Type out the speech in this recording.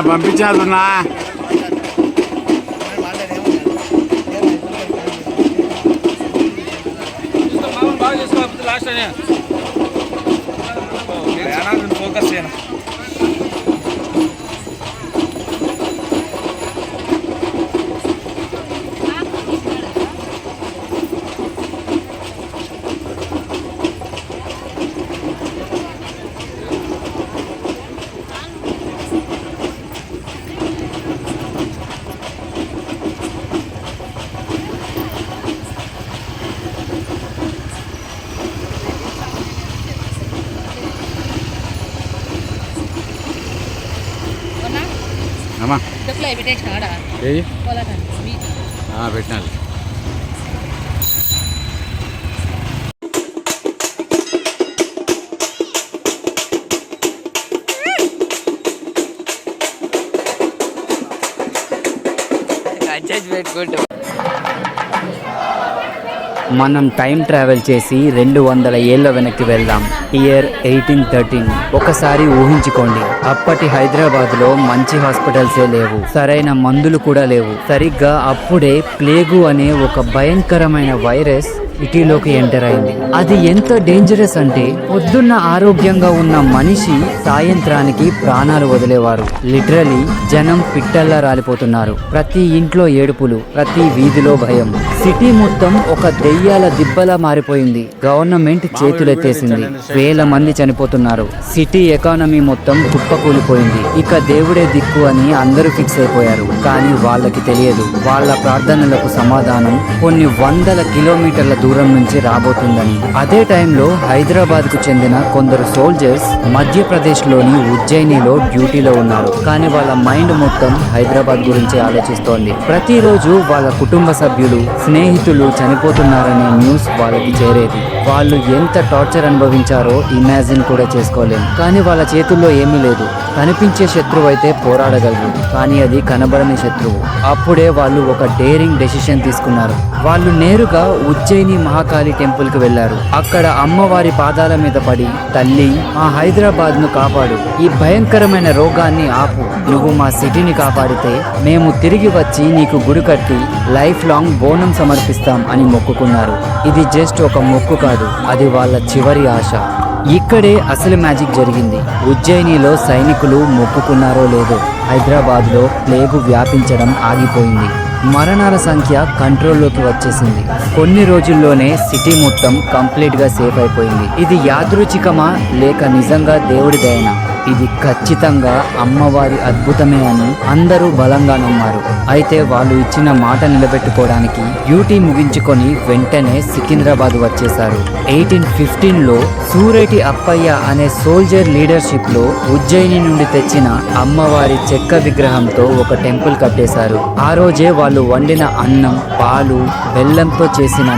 పంపించారున్నా focus చేయను. అమ్మా పెట్టినాలి. మనం టైం ట్రావెల్ చేసి 200 ఏళ్ల వెనక్కి వెళ్దాం. ఇయర్ 1813. ఒకసారి ఊహించుకోండి, అప్పటి హైదరాబాద్లో మంచి హాస్పిటల్సే లేవు, సరైన మందులు కూడా లేవు. సరిగ్గా అప్పుడే ప్లేగు అనే ఒక భయంకరమైన వైరస్ సిటీలోకి ఎంటర్ అయింది. అది ఎంత డేంజరస్ అంటే పొద్దున్న ఆరోగ్యంగా ఉన్న మనిషి సాయంత్రానికి ప్రాణాలు వదిలేవారు. లిటరలీ జనం పిట్టల్లా రాలిపోతున్నారు. ప్రతి ఇంట్లో ఏడుపులు, ప్రతి వీధిలో భయం. సిటీ మొత్తం ఒక దెయ్యాల దిబ్బలా మారిపోయింది. గవర్నమెంట్ చేతులెత్తేసింది. వేల మంది చనిపోతున్నారు. సిటీ ఎకానమీ మొత్తం కుప్పకూలిపోయింది. ఇక దేవుడే దిక్కు అని అందరూ ఫిక్స్ అయిపోయారు. కానీ వాళ్ళకి తెలియదు, వాళ్ళ ప్రార్థనలకు సమాధానం కొన్ని వందల కిలోమీటర్ల దూరం నుంచి రాబోతుందని. అదే టైంలో హైదరాబాద్ కు చెందిన కొందరు సోల్జర్స్ మధ్యప్రదేశ్ లోని ఉజ్జయినిలో డ్యూటీలో ఉన్నారు. కానీ వాళ్ళ మైండ్ మొత్తం హైదరాబాద్ గురించి ఆలోచిస్తోంది. ప్రతిరోజు వాళ్ళ కుటుంబ సభ్యులు, స్నేహితులు చనిపోతున్నారనే న్యూస్ వాళ్ళకి చేరేది. వాళ్ళు ఎంత టార్చర్ అనుభవించారో ఇమాజిన్ కూడా చేసుకోలేం. కానీ వాళ్ళ చేతుల్లో ఏమీ లేదు. కనిపించే శత్రువు అయితే పోరాడగలరు, కానీ అది కనబడని శత్రువు. అప్పుడే వాళ్ళు ఒక డేరింగ్ డెసిషన్ తీసుకున్నారు. వాళ్ళు నేరుగా ఉజ్జయిని మహాకాళి టెంపుల్ కి వెళ్లారు. అక్కడ అమ్మవారి పాదాల మీద పడి, తల్లి, మా హైదరాబాద్ ను కాపాడు, ఈ భయంకరమైన రోగాన్ని ఆపు, నువ్వు మా సిటీని కాపాడితే మేము తిరిగి వచ్చి నీకు గుడి కట్టి లైఫ్ లాంగ్ బోనం సమర్పిస్తాం అని మొక్కుకున్నారు. ఇది జస్ట్ ఒక మొక్కు కాదు, అది వాళ్ళ చివరి ఆశ. ఇక్కడే అసలు మ్యాజిక్ జరిగింది. ఉజ్జయినిలో సైనికులు మొక్కుకున్నారో లేదో, హైదరాబాద్లో ప్లేగు వ్యాపించడం ఆగిపోయింది. మరణాల సంఖ్య కంట్రోల్లోకి వచ్చేసింది. కొన్ని రోజుల్లోనే సిటీ మొత్తం కంప్లీట్గా సేఫ్ అయిపోయింది. ఇది యాదృచ్ఛికమా లేక నిజంగా దేవుడి దయనా? ఇది ఖచ్చితంగా అమ్మవారి అద్భుతమే అని అందరూ బలంగా నమ్మారు. అయితే వాళ్ళు ఇచ్చిన మాట నిలబెట్టుకోవడానికి డ్యూటీ ముగించుకొని వెంటనే సికింద్రాబాద్ వచ్చేశారు. 1815లో సూరేటి అప్పయ్య అనే సోల్జర్ లీడర్షిప్ లో ఉజ్జయిని నుండి తెచ్చిన అమ్మవారి చెక్క విగ్రహంతో ఒక టెంపుల్ కట్టేశారు. ఆ రోజే వాళ్ళు వండిన అన్నం, పాలు, బెల్లంతో చేసిన